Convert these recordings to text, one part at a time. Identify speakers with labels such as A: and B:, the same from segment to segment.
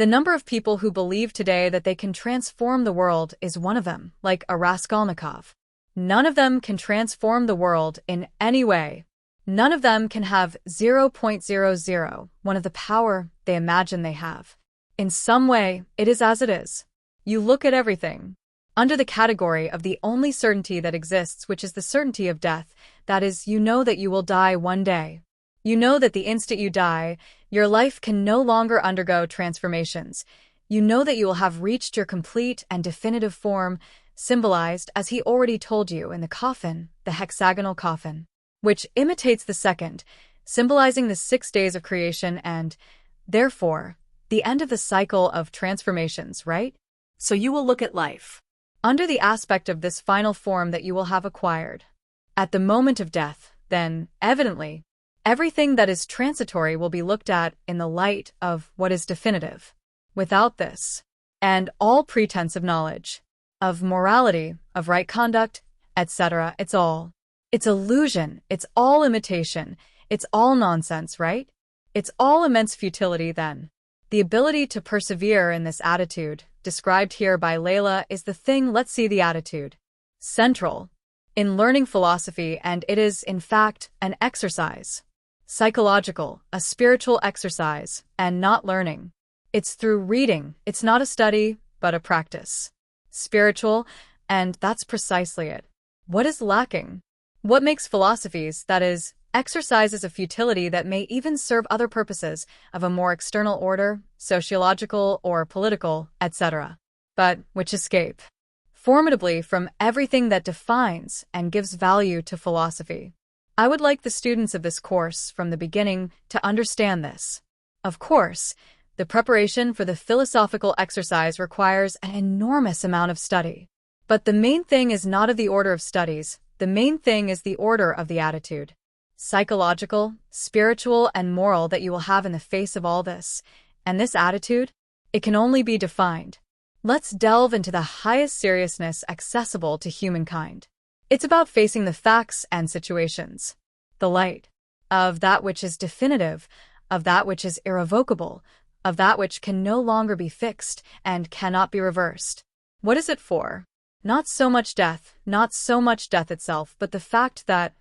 A: The number of people who believe today that they can transform the world is one of them, like a Raskolnikov. None of them can transform the world in any way. None of them can have 0.00 of the power they imagine they have. In some way, it is as it is. You look at everything under the category of the only certainty that exists, which is the certainty of death. That is, you know that you will die one day. You know that the instant you die, your life can no longer undergo transformations. You know that you will have reached your complete and definitive form, symbolized, as he already told you, in the coffin, the hexagonal coffin, which imitates the second, symbolizing the 6 days of creation and, therefore, the end of the cycle of transformations, right? So you will look at life under the aspect of this final form that you will have acquired. At the moment of death, then, evidently, everything that is transitory will be looked at in the light of what is definitive. Without this, and all pretense of knowledge, of morality, of right conduct, etc., it's illusion, it's all imitation, it's all nonsense, right? It's all immense futility then. The ability to persevere in this attitude, described here by Layla, is the thing. Let's see the attitude. Central in learning philosophy, and it is, in fact, an exercise. Psychological, a spiritual exercise, and not learning. It's through reading, it's not a study, but a practice. Spiritual, and that's precisely it. What is lacking? What makes philosophies, that is, exercises of futility that may even serve other purposes of a more external order, sociological or political, etc., but which escape formidably from everything that defines and gives value to philosophy. I would like the students of this course from the beginning to understand this. Of course, the preparation for the philosophical exercise requires an enormous amount of study. But the main thing is not of the order of studies, the main thing is the order of the attitude. Psychological, spiritual, and moral that you will have in the face of all this. And this attitude? It can only be defined. Let's delve into the highest seriousness accessible to humankind. It's about facing the facts and situations. The light of that which is definitive, of that which is irrevocable, of that which can no longer be fixed and cannot be reversed. What is it for? Not so much death itself, but the fact that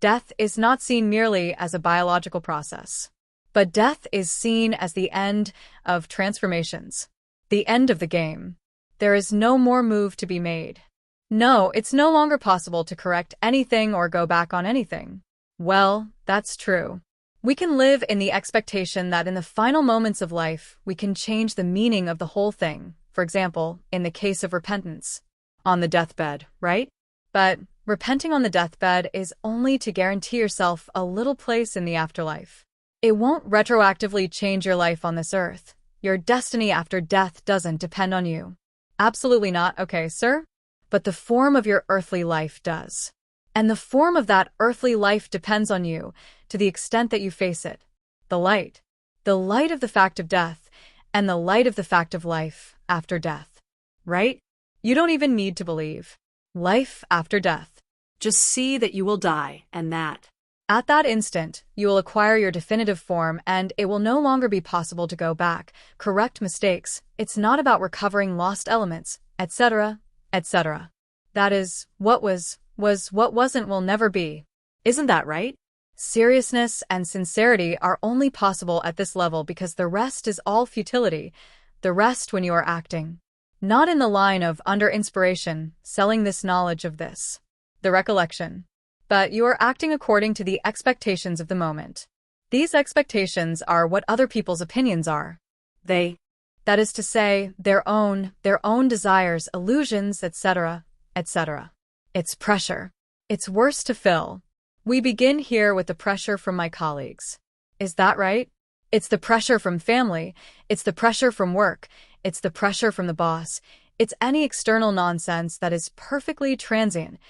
A: death is not seen merely as a biological process, but death is seen as the end of transformations, the end of the game. There is no more move to be made. No, it's no longer possible to correct anything or go back on anything. Well, that's true. We can live in the expectation that in the final moments of life, we can change the meaning of the whole thing, for example, in the case of repentance. On the deathbed, right? But repenting on the deathbed is only to guarantee yourself a little place in the afterlife. It won't retroactively change your life on this earth. Your destiny after death doesn't depend on you. Absolutely not, okay, sir? But the form of your earthly life does. And the form of that earthly life depends on you, to the extent that you face it. The light of the fact of death, and the light of the fact of life after death. Right? You don't even need to believe. Life after death. Just see that you will die, and that. At that instant, you will acquire your definitive form, and it will no longer be possible to go back, correct mistakes. It's not about recovering lost elements, etc., etc. That is, what was, what wasn't, will never be. Isn't that right? Seriousness and sincerity are only possible at this level because the rest is all futility. The rest when you are acting. Not in the line of under inspiration, selling this knowledge of this, the recollection. But you are acting according to the expectations of the moment. These expectations are what other people's opinions are. That is to say, their own desires, illusions, etc., etc. It's pressure. It's worse to fill. We begin here with the pressure from my colleagues. Is that right? It's the pressure from family. It's the pressure from work. It's the pressure from the boss. It's any external nonsense that is perfectly transient.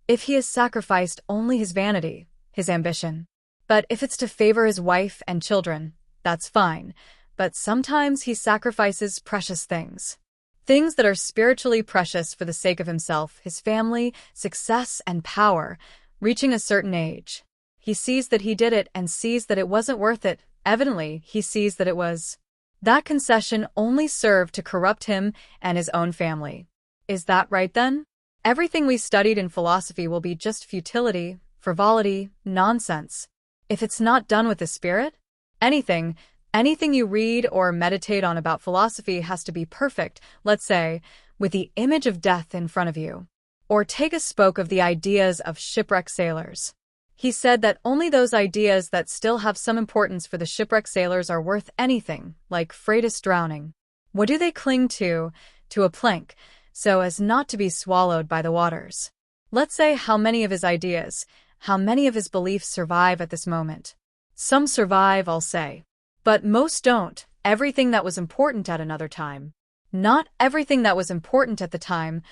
A: If he has sacrificed only his vanity, his ambition. But if it's to favor his wife and children, that's fine. But sometimes he sacrifices precious things. Things that are spiritually precious for the sake of himself, his family, success, and power. Reaching a certain age, he sees that he did it and sees that it wasn't worth it. Evidently, he sees that it was. That concession only served to corrupt him and his own family. Is that right then? Everything we studied in philosophy will be just futility, frivolity, nonsense. If it's not done with the spirit? Anything you read or meditate on about philosophy has to be perfect, let's say, with the image of death in front of you. Or take a spoke of the ideas of shipwrecked sailors. He said that only those ideas that still have some importance for the shipwrecked sailors are worth anything, like Freitas drowning. What do they cling to? To a plank, so as not to be swallowed by the waters. Let's say how many of his ideas, how many of his beliefs survive at this moment. Some survive, I'll say. But most don't. Everything that was important at another time. Not everything that was important at the time.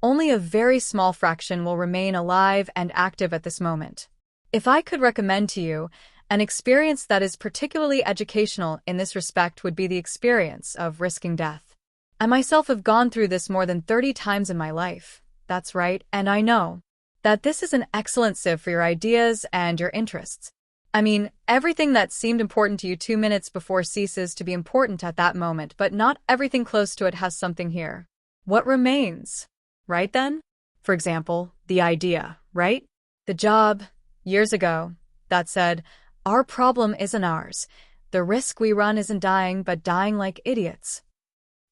A: Only a very small fraction will remain alive and active at this moment. If I could recommend to you an experience that is particularly educational in this respect would be the experience of risking death. I myself have gone through this more than 30 times in my life. That's right, and I know that this is an excellent sieve for your ideas and your interests. I mean, everything that seemed important to you 2 minutes before ceases to be important at that moment, but not everything close to it has something here. What remains? Right then? For example, the idea, right? The job, years ago, that said, our problem isn't ours. The risk we run isn't dying, but dying like idiots.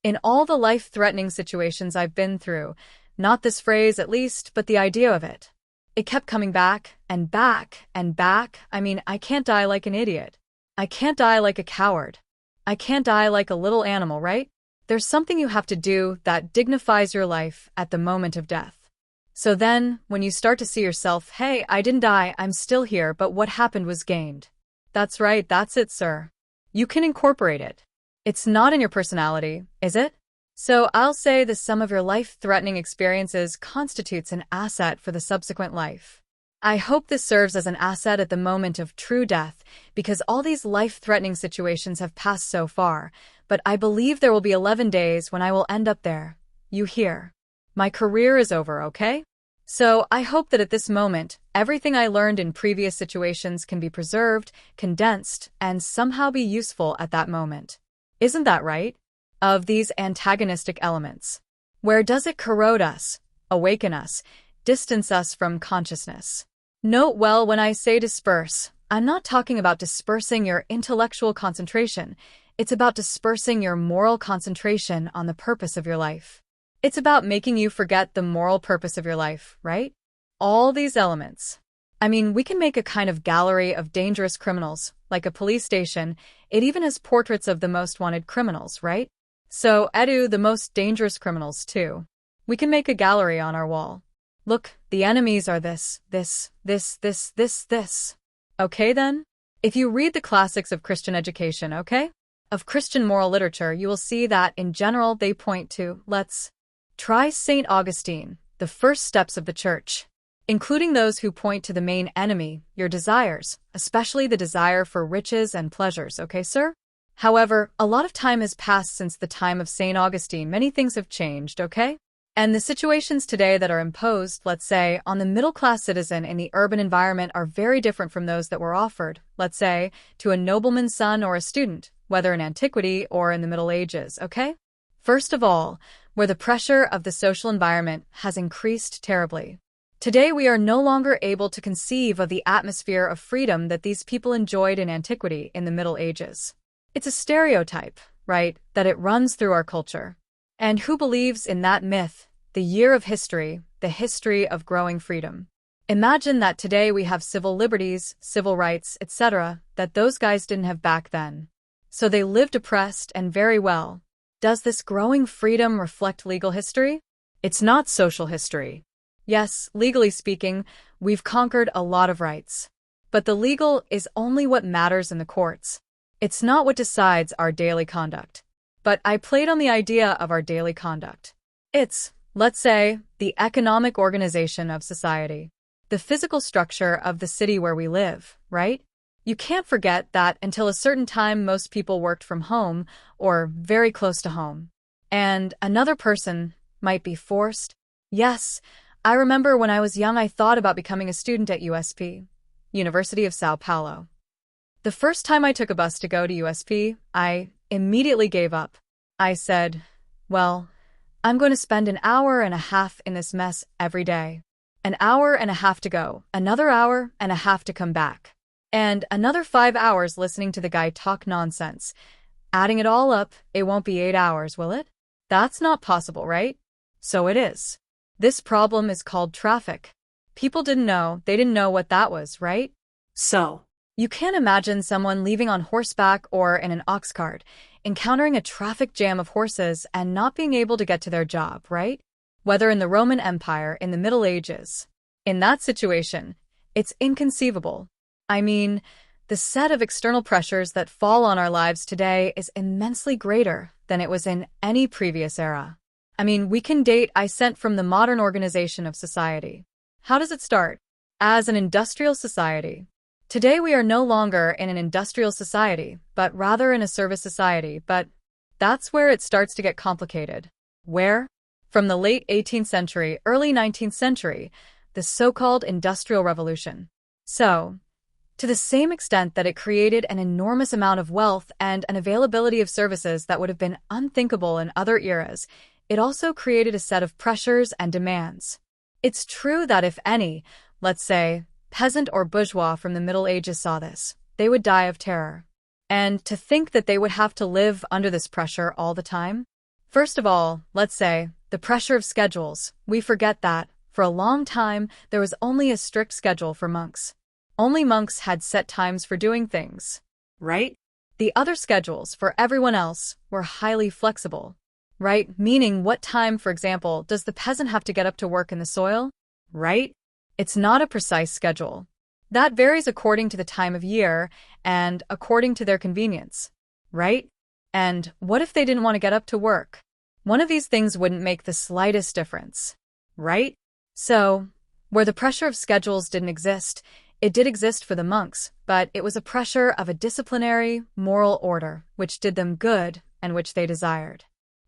A: In all the life-threatening situations I've been through, not this phrase at least, but the idea of it. It kept coming back and back and back. I mean, I can't die like an idiot. I can't die like a coward. I can't die like a little animal, right? There's something you have to do that dignifies your life at the moment of death. So then, when you start to see yourself, hey, I didn't die, I'm still here, but what happened was gained. That's right, that's it, sir. You can incorporate it. It's not in your personality, is it? So I'll say the sum of your life-threatening experiences constitutes an asset for the subsequent life. I hope this serves as an asset at the moment of true death, because all these life-threatening situations have passed so far, but I believe there will be 11 days when I will end up there. You hear? My career is over, okay? So I hope that at this moment, everything I learned in previous situations can be preserved, condensed, and somehow be useful at that moment. Isn't that right? Of these antagonistic elements. Where does it corrode us, awaken us, distance us from consciousness? Note well when I say disperse, I'm not talking about dispersing your intellectual concentration. It's about dispersing your moral concentration on the purpose of your life. It's about making you forget the moral purpose of your life, right? All these elements. I mean, we can make a kind of gallery of dangerous criminals, like a police station. It even has portraits of the most wanted criminals, right? So, edu, the most dangerous criminals, too. We can make a gallery on our wall. Look, the enemies are this. Okay then? If you read the classics of Christian education, okay? Of Christian moral literature, you will see that, in general, they point to, let's try St. Augustine, the first steps of the Church, including those who point to the main enemy, your desires, especially the desire for riches and pleasures, okay, sir? However, a lot of time has passed since the time of St. Augustine. Many things have changed, okay? And the situations today that are imposed, let's say, on the middle-class citizen in the urban environment are very different from those that were offered, let's say, to a nobleman's son or a student, whether in antiquity or in the Middle Ages, okay? First of all, where the pressure of the social environment has increased terribly. Today we are no longer able to conceive of the atmosphere of freedom that these people enjoyed in antiquity in the Middle Ages. It's a stereotype, right, that it runs through our culture. And who believes in that myth, the year of history, the history of growing freedom? Imagine that today we have civil liberties, civil rights, etc., that those guys didn't have back then. So they lived oppressed and very well. Does this growing freedom reflect legal history? It's not social history. Yes, legally speaking, we've conquered a lot of rights. But the legal is only what matters in the courts. It's not what decides our daily conduct. But I played on the idea of our daily conduct. It's, let's say, the economic organization of society, the physical structure of the city where we live, right? You can't forget that until a certain time most people worked from home or very close to home. And another person might be forced. Yes, I remember when I was young I thought about becoming a student at USP, University of Sao Paulo. The first time I took a bus to go to USP, I immediately gave up. I said, well, I'm going to spend an hour and a half in this mess every day. An hour and a half to go, another hour and a half to come back, and another 5 hours listening to the guy talk nonsense. Adding it all up, it won't be 8 hours, will it? That's not possible, right? So it is. This problem is called traffic. People didn't know, they didn't know what that was, right?
B: So,
A: You can't imagine someone leaving on horseback or in an ox cart, encountering a traffic jam of horses and not being able to get to their job, right? Whether in the Roman Empire, in the Middle Ages. In that situation, it's inconceivable. I mean, the set of external pressures that fall on our lives today is immensely greater than it was in any previous era. I mean, we can date I sent from the modern organization of society. How does it start? As an industrial society. Today we are no longer in an industrial society, but rather in a service society, but that's where it starts to get complicated. Where? From the late 18th century, early 19th century, the so-called Industrial Revolution. So, to the same extent that it created an enormous amount of wealth and an availability of services that would have been unthinkable in other eras, it also created a set of pressures and demands. It's true that if any, let's say, peasant or bourgeois from the Middle Ages saw this, they would die of terror. And to think that they would have to live under this pressure all the time? First of all, let's say, the pressure of schedules. We forget that, for a long time, there was only a strict schedule for monks. Only monks had set times for doing things.
B: right?
A: The other schedules, for everyone else, were highly flexible. Right? Meaning, what time, for example, does the peasant have to get up to work in the soil? Right? It's not a precise schedule. That varies according to the time of year and according to their convenience. Right? And what if they didn't want to get up to work? One of these things wouldn't make the slightest difference. Right? So, where the pressure of schedules didn't exist, it did exist for the monks, but it was a pressure of a disciplinary, moral order, which did them good and which they desired.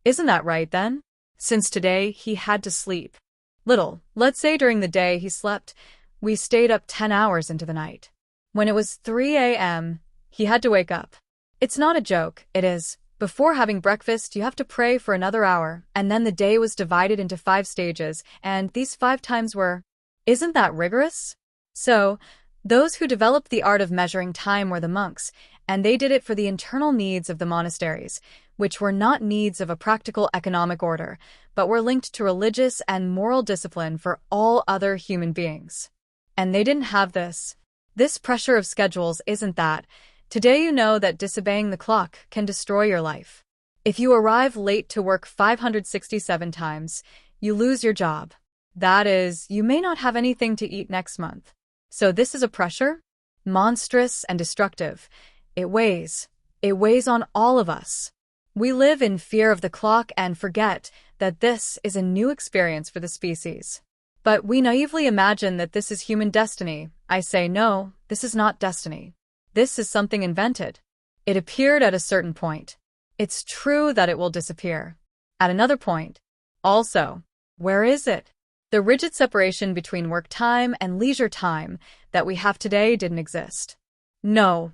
A: Isn't that right, then? Since today he had to sleep. Little, let's say during the day he slept, we stayed up 10 hours into the night. When it was 3 a.m., he had to wake up. It's not a joke, it is. Before having breakfast, you have to pray for another hour, and then the day was divided into 5 stages, and these 5 times were... Isn't that rigorous? So, those who developed the art of measuring time were the monks, and they did it for the internal needs of the monasteries, which were not needs of a practical economic order, but were linked to religious and moral discipline for all other human beings. And they didn't have this. This pressure of schedules isn't that. Today you know that disobeying the clock can destroy your life. If you arrive late to work 567 times, you lose your job. That is, you may not have anything to eat next month. So this is a pressure? Monstrous and destructive. It weighs. It weighs on all of us. We live in fear of the clock and forget that this is a new experience for the species. But we naively imagine that this is human destiny. I say no, this is not destiny. This is something invented. It appeared at a certain point. It's true that it will disappear. At another point. Also, where is it? The rigid separation between work time and leisure time that we have today didn't exist. No.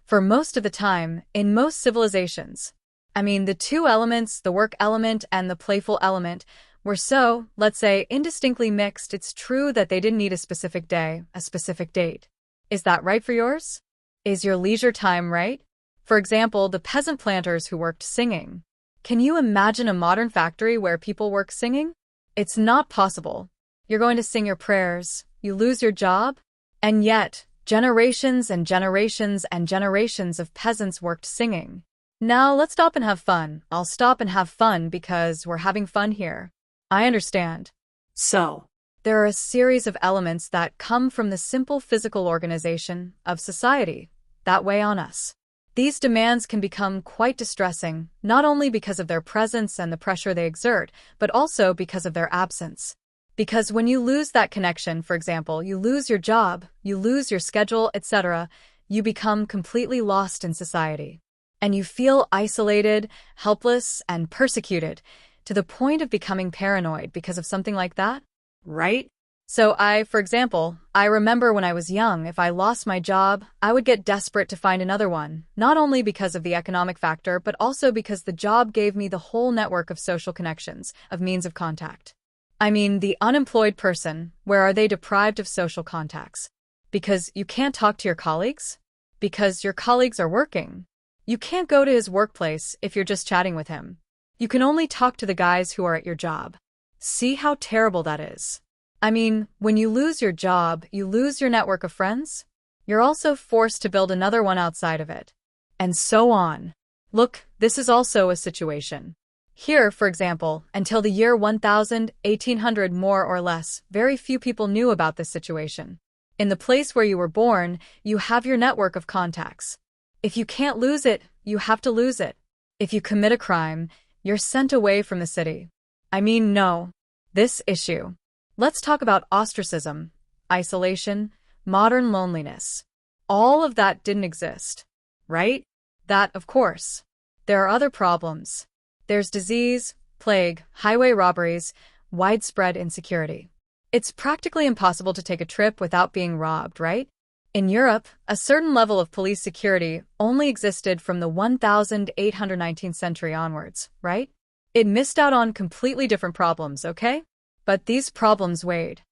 A: For most of the time, in most civilizations, the 2 elements, the work element and the playful element, were so, let's say, indistinctly mixed. It's true that they didn't need a specific day, a specific date. Is that right for yours? Is your leisure time right? For example, the peasant planters who worked singing. Can you imagine a modern factory where people work singing? It's not possible. You're going to sing your prayers, you lose your job? And yet, generations and generations and generations of peasants worked singing. Now let's stop and have fun. I'll stop and have fun because we're having fun here. I understand.
B: So,
A: There are a series of elements that come from the simple physical organization of society that weigh on us. These demands can become quite distressing, not only because of their presence and the pressure they exert, but also because of their absence. Because when you lose that connection, for example, you lose your job, you lose your schedule, etc., you become completely lost in society. And you feel isolated, helpless, and persecuted, to the point of becoming paranoid because of something like that.
B: right?
A: For example, I remember when I was young, if I lost my job, I would get desperate to find another one, not only because of the economic factor, but also because the job gave me the whole network of social connections, of means of contact. I mean, the unemployed person, where are they deprived of social contacts? Because you can't talk to your colleagues? Because your colleagues are working. You can't go to his workplace if you're just chatting with him. You can only talk to the guys who are at your job. See how terrible that is? I mean, when you lose your job, you lose your network of friends. You're also forced to build another one outside of it. And so on. Look, this is also a situation. Here, for example, until the year 1800 more or less, very few people knew about this situation. In the place where you were born, you have your network of contacts. If you can't lose it, you have to lose it. If you commit a crime, you're sent away from the city. I mean, no. This issue. Let's talk about ostracism, isolation, modern loneliness. All of that didn't exist, right? That, of course. There are other problems. There's disease, plague, highway robberies, widespread insecurity. It's practically impossible to take a trip without being robbed, right? In Europe, a certain level of police security only existed from the 1819th century onwards, right? It missed out on completely different problems, okay? But these problems weighed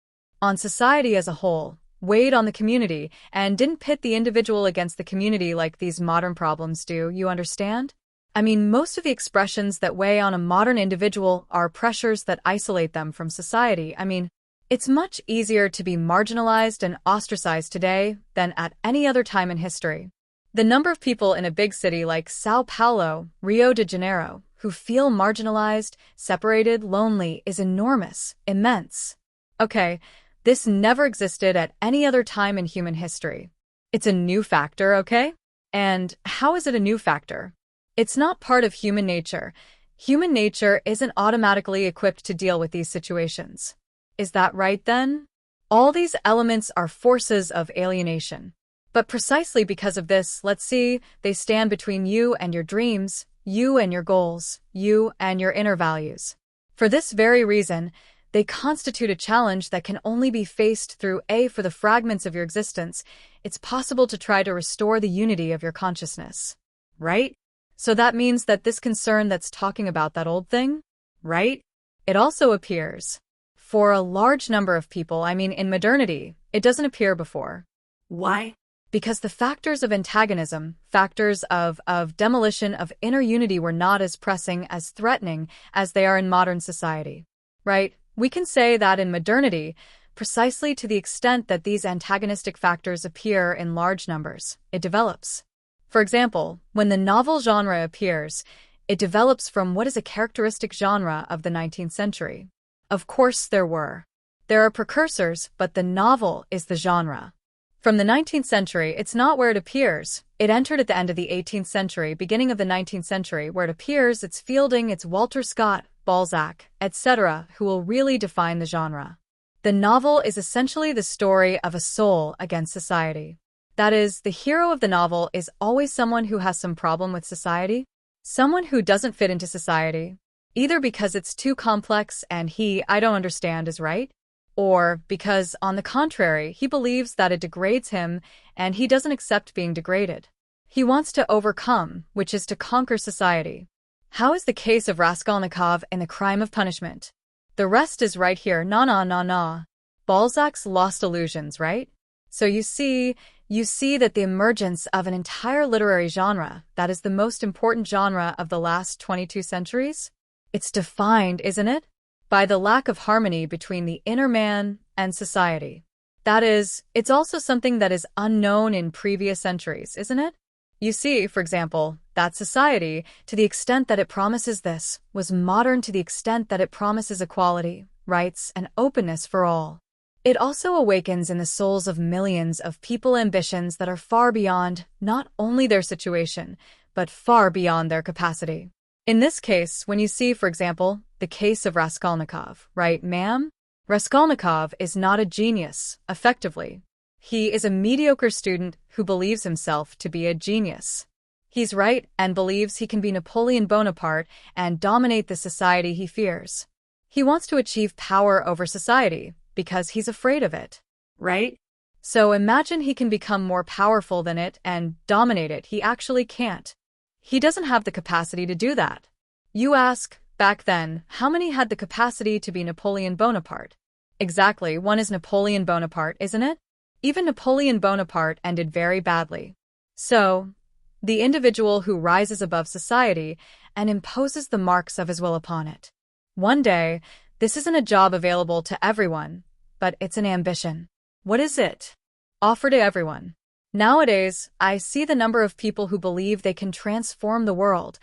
A: on society as a whole, weighed on the community, and didn't pit the individual against the community like these modern problems do, you understand? I mean, most of the expressions that weigh on a modern individual are pressures that isolate them from society. I mean, it's much easier to be marginalized and ostracized today than at any other time in history. The number of people in a big city like Sao Paulo, Rio de Janeiro, who feel marginalized, separated, lonely is enormous, immense. Okay, this never existed at any other time in human history. It's a new factor, okay? And how is it a new factor? It's not part of human nature. Human nature isn't automatically equipped to deal with these situations. Is that right then? All these elements are forces of alienation. But precisely because of this, let's see, they stand between you and your dreams, you and your goals, you and your inner values. For this very reason, they constitute a challenge that can only be faced through for the fragments of your existence, it's possible to try to restore the unity of your consciousness. Right? So that means that this concern that's talking about that old thing, right? It also appears. For a large number of people, I mean in modernity, it doesn't appear before.
B: Why?
A: Because the factors of antagonism, factors of demolition of inner unity were not as pressing, as threatening, as they are in modern society. Right? We can say that in modernity, precisely to the extent that these antagonistic factors appear in large numbers, it develops. For example, when the novel genre appears, it develops from what is a characteristic genre of the 19th century. Of course there are precursors, but the novel is the genre. From the 19th century, it's not where it appears. It entered at the end of the 18th century, beginning of the 19th century, where it appears, it's Fielding, it's Walter Scott, Balzac, etc., who will really define the genre. The novel is essentially the story of a soul against society. That is, the hero of the novel is always someone who has some problem with society, someone who doesn't fit into society, either because it's too complex and I don't understand, is right, or because, on the contrary, he believes that it degrades him and he doesn't accept being degraded. He wants to overcome, which is to conquer society. How is the case of Raskolnikov in The Crime of Punishment? The rest is right here, na. Balzac's Lost Illusions, right? So you see that the emergence of an entire literary genre, that is the most important genre of the last 22 centuries, it's defined, isn't it? By the lack of harmony between the inner man and society. That is, it's also something that is unknown in previous centuries, isn't it? You see, for example, that society, to the extent that it promises this, was modern to the extent that it promises equality, rights, and openness for all. It also awakens in the souls of millions of people ambitions that are far beyond not only their situation, but far beyond their capacity. In this case, when you see, for example, the case of Raskolnikov, right, ma'am? Raskolnikov is not a genius, effectively. He is a mediocre student who believes himself to be a genius. He's right and believes he can be Napoleon Bonaparte and dominate the society he fears. He wants to achieve power over society, because he's afraid of it.
B: right?
A: So imagine he can become more powerful than it and dominate it. He actually can't. He doesn't have the capacity to do that. You ask, back then, how many had the capacity to be Napoleon Bonaparte? Exactly, one is Napoleon Bonaparte, isn't it? Even Napoleon Bonaparte ended very badly. So, the individual who rises above society and imposes the marks of his will upon it. One day, this isn't a job available to everyone, but it's an ambition. What is it? Offer to everyone. Nowadays, I see the number of people who believe they can transform the world.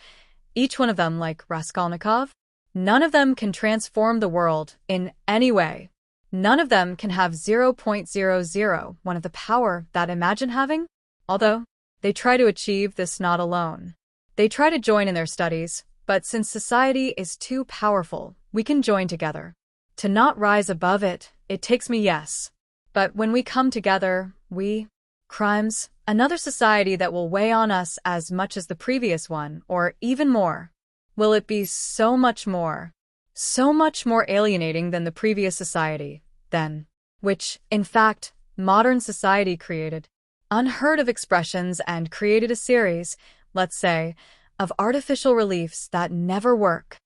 A: Each one of them like Raskolnikov. None of them can transform the world in any way. None of them can have 0.001 of the power that imagine having. Although, they try to achieve this not alone. They try to join in their studies, but since society is too powerful, we can join together. To not rise above it, it takes me yes. But when we come together, crimes, another society that will weigh on us as much as the previous one, or even more. Will it be so much more alienating than the previous society, then? Which, in fact, modern society created. Unheard of expressions and created a series, let's say, of artificial reliefs that never work.